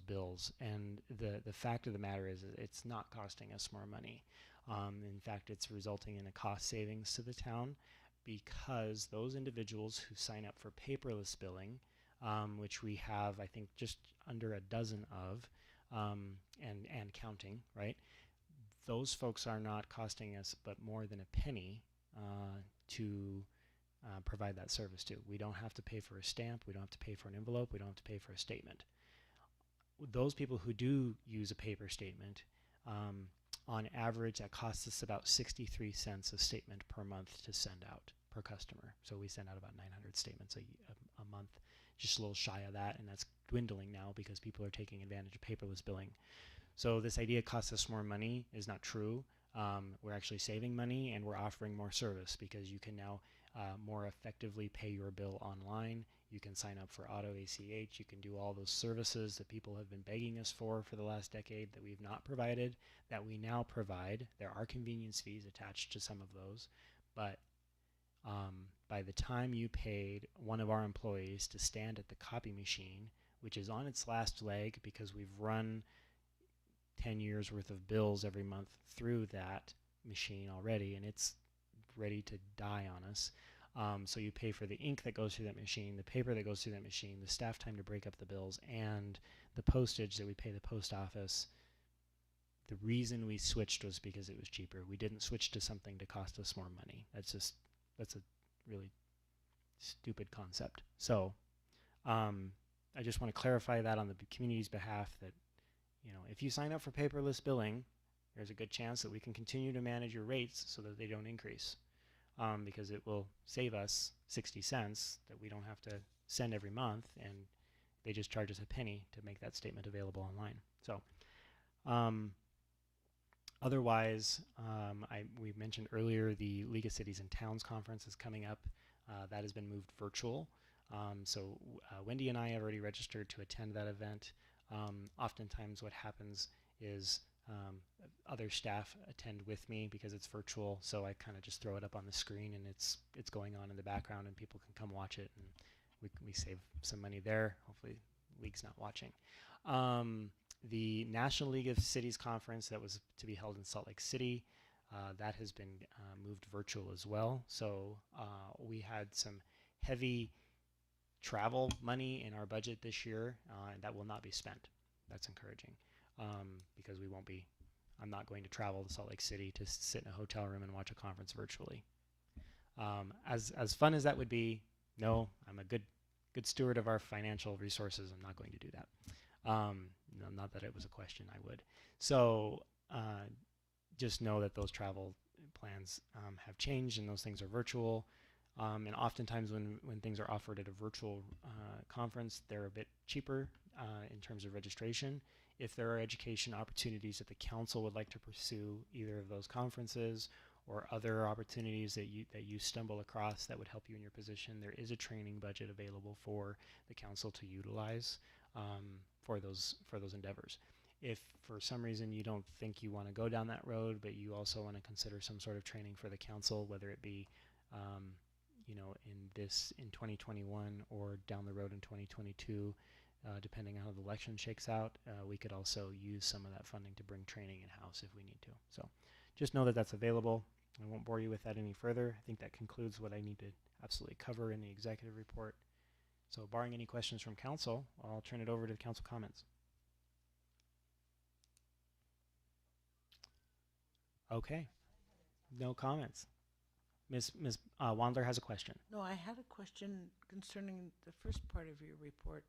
bills. And the fact of the matter is it's not costing us more money. In fact, it's resulting in a cost savings to the town because those individuals who sign up for paperless billing, which we have, I think, just under a dozen of, and counting, right? Those folks are not costing us but more than a penny to provide that service to. We don't have to pay for a stamp. We don't have to pay for an envelope. We don't have to pay for a statement. Those people who do use a paper statement, on average, that costs us about 63 cents a statement per month to send out per customer. So we send out about 900 statements a month, just a little shy of that, and that's dwindling now because people are taking advantage of paperless billing. So this idea costs us more money is not true. We're actually saving money, and we're offering more service because you can now more effectively pay your bill online. You can sign up for auto ACH. You can do all those services that people have been begging us for the last decade that we've not provided, that we now provide. There are convenience fees attached to some of those, but by the time you paid one of our employees to stand at the copy machine, which is on its last leg because we've run 10 years worth of bills every month through that machine already, and it's ready to die on us. So you pay for the ink that goes through that machine, the paper that goes through that machine, the staff time to break up the bills, and the postage that we pay the post office. The reason we switched was because it was cheaper. We didn't switch to something to cost us more money. That's a really stupid concept. So I just want to clarify that on the community's behalf that, if you sign up for paperless billing, there's a good chance that we can continue to manage your rates so that they don't increase, because it will save us 60 cents that we don't have to send every month, and they just charge us a penny to make that statement available online. So otherwise, we mentioned earlier the League of Cities and Towns Conference is coming up. That has been moved virtual. So Wendy and I have already registered to attend that event. Oftentimes what happens is other staff attend with me because it's virtual, so I kind of just throw it up on the screen and it's going on in the background and people can come watch it, and we save some money there. Hopefully League's not watching. The National League of Cities Conference that was to be held in Salt Lake City, that has been moved virtual as well. So we had some heavy travel money in our budget this year, and that will not be spent. That's encouraging, because I'm not going to travel to Salt Lake City to sit in a hotel room and watch a conference virtually. As fun as that would be, no, I'm a good steward of our financial resources. I'm not going to do that. No, not that it was a question, I would. So just know that those travel plans have changed and those things are virtual. And oftentimes when things are offered at a virtual conference, they're a bit cheaper in terms of registration. If there are education opportunities that the council would like to pursue, either of those conferences or other opportunities that you stumble across that would help you in your position, there is a training budget available for the council to utilize for those endeavors. If for some reason you don't think you want to go down that road, but you also want to consider some sort of training for the council, whether it be in 2021 or down the road in 2022, depending on how the election shakes out, we could also use some of that funding to bring training in-house if we need to. So just know that that's available. I won't bore you with that any further. I think that concludes what I need to absolutely cover in the executive report. So barring any questions from council, I'll turn it over to the council comments. Okay, no comments. Ms. Wandler has a question. No, I had a question concerning the first part of your report,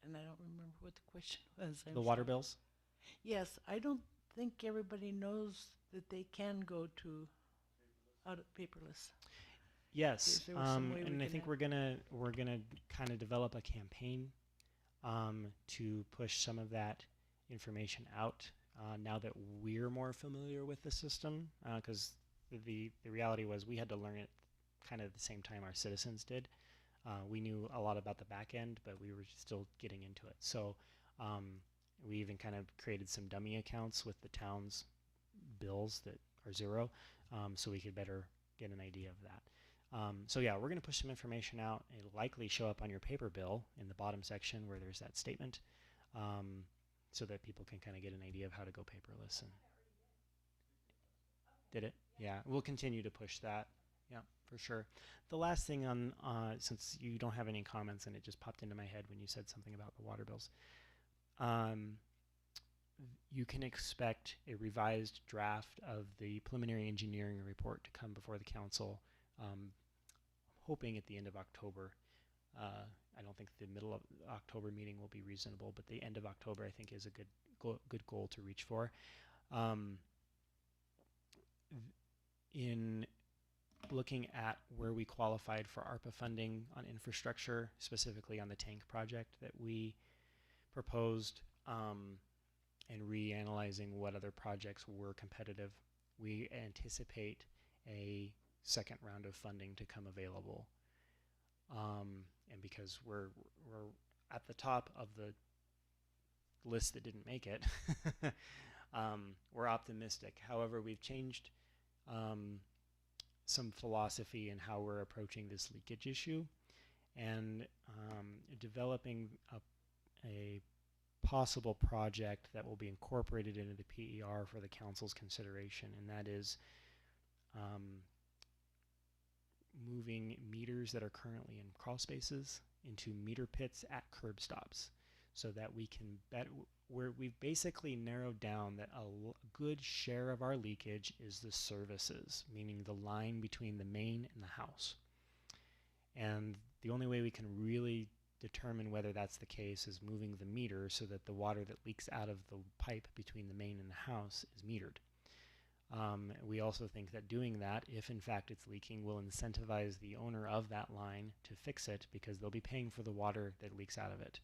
and I don't remember what the question was. The water bills? Yes, I don't think everybody knows that they can go to paperless. Yes, There was some way we and I can think we're gonna kind of develop a campaign to push some of that information out now that we're more familiar with the system, because the reality was we had to learn it kind of at the same time our citizens did. We knew a lot about the back end, but we were still getting into it. So we even kind of created some dummy accounts with the town's bills that are zero, so we could better get an idea of that. So yeah, we're going to push some information out. It'll likely show up on your paper bill in the bottom section where there's that statement, so that people can kind of get an idea of how to go paperless. And Did it? Yeah, we'll continue to push that. Yeah, for sure. The last thing on, since you don't have any comments and it just popped into my head when you said something about the water bills, you can expect a revised draft of the preliminary engineering report to come before the council, hoping at the end of October. I don't think the middle of October meeting will be reasonable, but the end of October I think is a good goal to reach for. In looking at where we qualified for ARPA funding on infrastructure, specifically on the tank project that we proposed, and reanalyzing what other projects were competitive, we anticipate a second round of funding to come available. And because we're at the top of the list that didn't make it, we're optimistic. However, we've changed some philosophy in how we're approaching this leakage issue, and developing a possible project that will be incorporated into the PER for the council's consideration, and that is moving meters that are currently in crawl spaces into meter pits at curb stops, so that we can we've basically narrowed down that a good share of our leakage is the services, meaning the line between the main and the house. And the only way we can really determine whether that's the case is moving the meter so that the water that leaks out of the pipe between the main and the house is metered. We also think that doing that, if in fact it's leaking, will incentivize the owner of that line to fix it, because they'll be paying for the water that leaks out of it.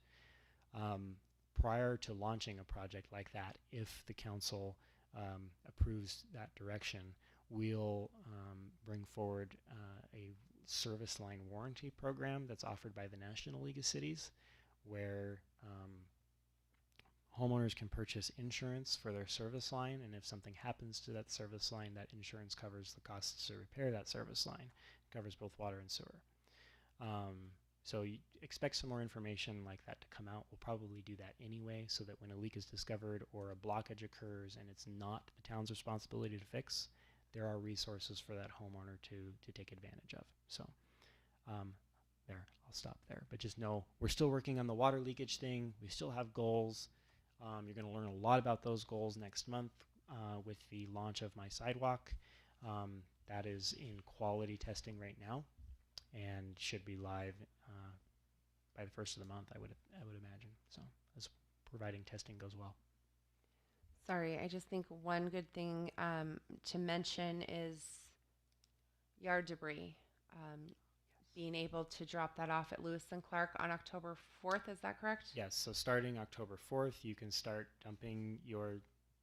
Prior to launching a project like that, if the council approves that direction, we'll bring forward a service line warranty program that's offered by the National League of Cities, where homeowners can purchase insurance for their service line, and if something happens to that service line, that insurance covers the costs to repair that service line. It covers both water and sewer. So you expect some more information like that to come out. We'll probably do that anyway, so that when a leak is discovered or a blockage occurs and it's not the town's responsibility to fix, there are resources for that homeowner to take advantage of. So there, I'll stop there. But just know we're still working on the water leakage thing. We still have goals. You're going to learn a lot about those goals next month with the launch of my sidewalk. That is in quality testing right now, and should be live by the first of the month, I would imagine. So, as providing testing goes well. Sorry, I just think one good thing to mention is yard debris. Being able to drop that off at Lewis and Clark on October 4th, is that correct? Yes, so starting October 4th, you can start dumping your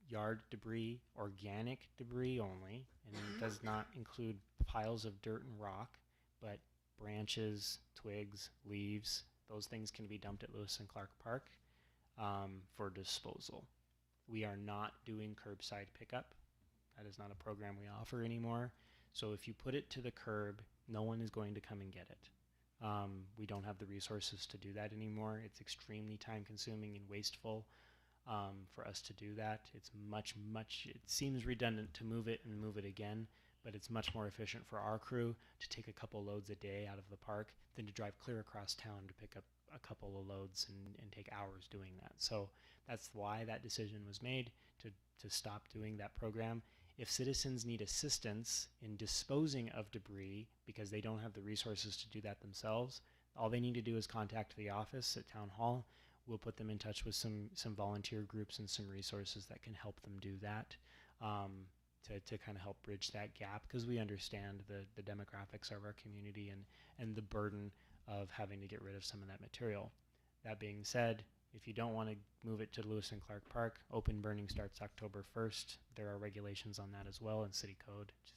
yard debris, organic debris only, and it does not include piles of dirt and rock, but branches, twigs, leaves, those things can be dumped at Lewis and Clark Park for disposal. We are not doing curbside pickup. That is not a program we offer anymore. So if you put it to the curb, no one is going to come and get it. We don't have the resources to do that anymore. It's extremely time consuming and wasteful for us to do that. It's it seems redundant to move it and move it again, but it's much more efficient for our crew to take a couple loads a day out of the park than to drive clear across town to pick up a couple of loads and take hours doing that. So that's why that decision was made, to stop doing that program. If citizens need assistance in disposing of debris because they don't have the resources to do that themselves, all they need to do is contact the office at Town Hall. We'll put them in touch with some volunteer groups and some resources that can help them do that, to kind of help bridge that gap, because we understand the demographics of our community and the burden of having to get rid of some of that material. That being said, if you don't want to move it to Lewis and Clark Park, open burning starts October 1st. There are regulations on that as well in city code. Just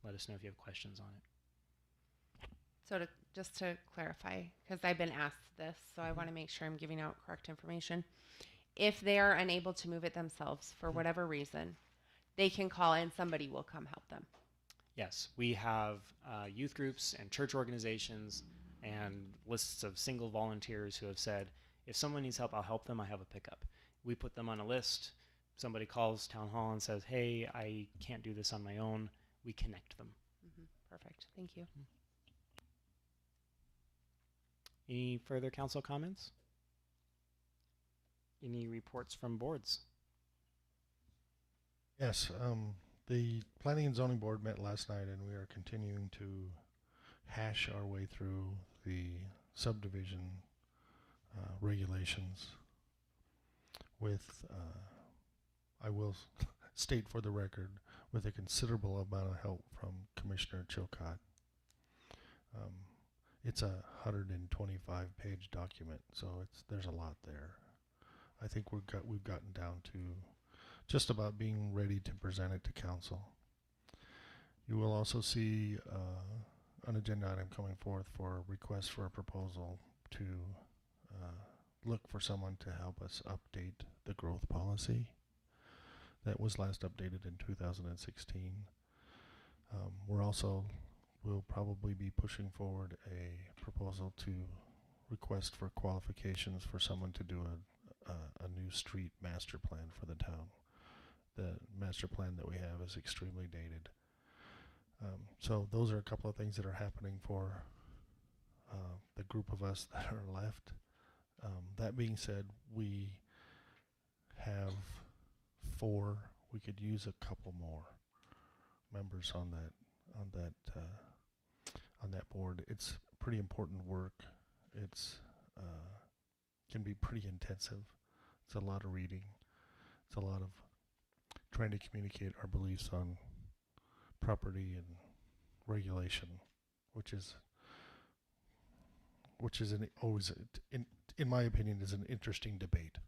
let us know if you have questions on it. So just to clarify, because I've been asked this, so I want to make sure I'm giving out correct information. If they are unable to move it themselves for whatever reason, they can call and somebody will come help them. Yes, we have youth groups and church organizations and lists of single volunteers who have said, if someone needs help, I'll help them. I have a pickup. We put them on a list. somebody calls town hall and says, hey, I can't do this on my own, we connect them. Perfect. Thank you. Any further council comments? Any reports from boards? Yes, the Planning and Zoning Board met last night, and we are continuing to hash our way through the subdivision regulations with, I will state for the record, with a considerable amount of help from Commissioner Chilcott. It's a 125-page document, so there's a lot there. I think we've gotten down to just about being ready to present it to council. You will also see an agenda item coming forth for a request for a proposal to look for someone to help us update the growth policy that was last updated in 2016. We'll probably be pushing forward a proposal to request for qualifications for someone to do a new street master plan for the town. The master plan that we have is extremely dated. So those are a couple of things that are happening for the group of us that are left. That being said, we have 4. We could use a couple more members on that board. It's pretty important work. It's can be pretty intensive. It's a lot of reading. It's a lot of trying to communicate our beliefs on property and regulation, which is always, in my opinion, is an interesting debate.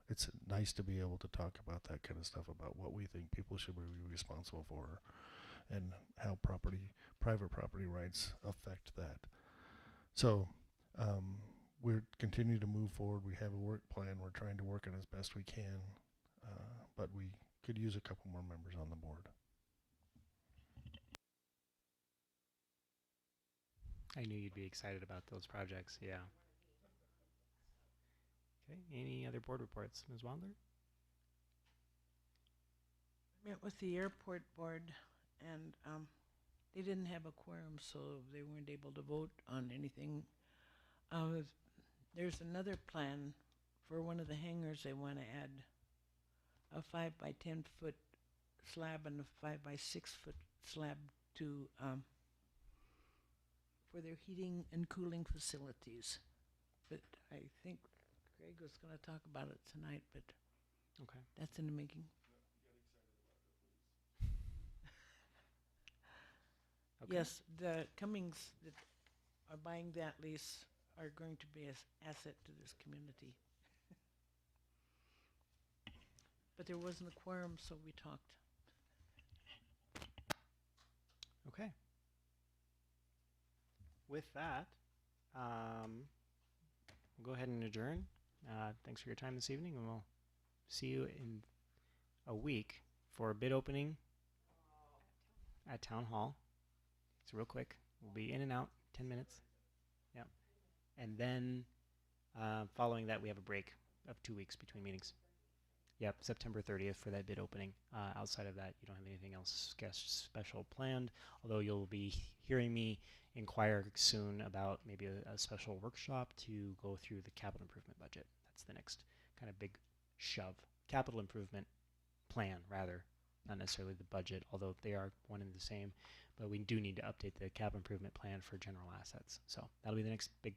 It's nice to be able to talk about that kind of stuff, about what we think people should be responsible for and how private property rights affect that. So we're continuing to move forward. We have a work plan. We're trying to work it as best we can, but we could use a couple more members on the board. I knew you'd be excited about those projects, yeah. Okay, any other board reports? Ms. Wandler? Met with the airport board, and they didn't have a quorum, so they weren't able to vote on anything. There's another plan for one of the hangars. They want to add a 5 by 10 foot slab and a 5 by 6 foot slab to for their heating and cooling facilities. But I think Greg was going to talk about it tonight, but Okay. that's in the making. Okay. Yes, the Cummings that are buying that lease are going to be an asset to this community. But there wasn't a quorum, so we talked. Okay. With that, we'll go ahead and adjourn. Thanks for your time this evening, and we'll see you in a week for a bid opening at Town Hall. It's real quick. We'll be in and out, 10 minutes. Yep. And then following that, we have a break of 2 weeks between meetings. Yep, September 30th for that bid opening. Outside of that, you don't have anything else special planned, although you'll be hearing me inquire soon about maybe a special workshop to go through the capital improvement budget. That's the next kind of big shove. Capital improvement plan, rather, not necessarily the budget, although they are one and the same. But we do need to update the capital improvement plan for general assets. So that'll be the next big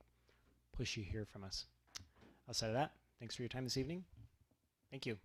push you hear from us. Outside of that, thanks for your time this evening. Thank you.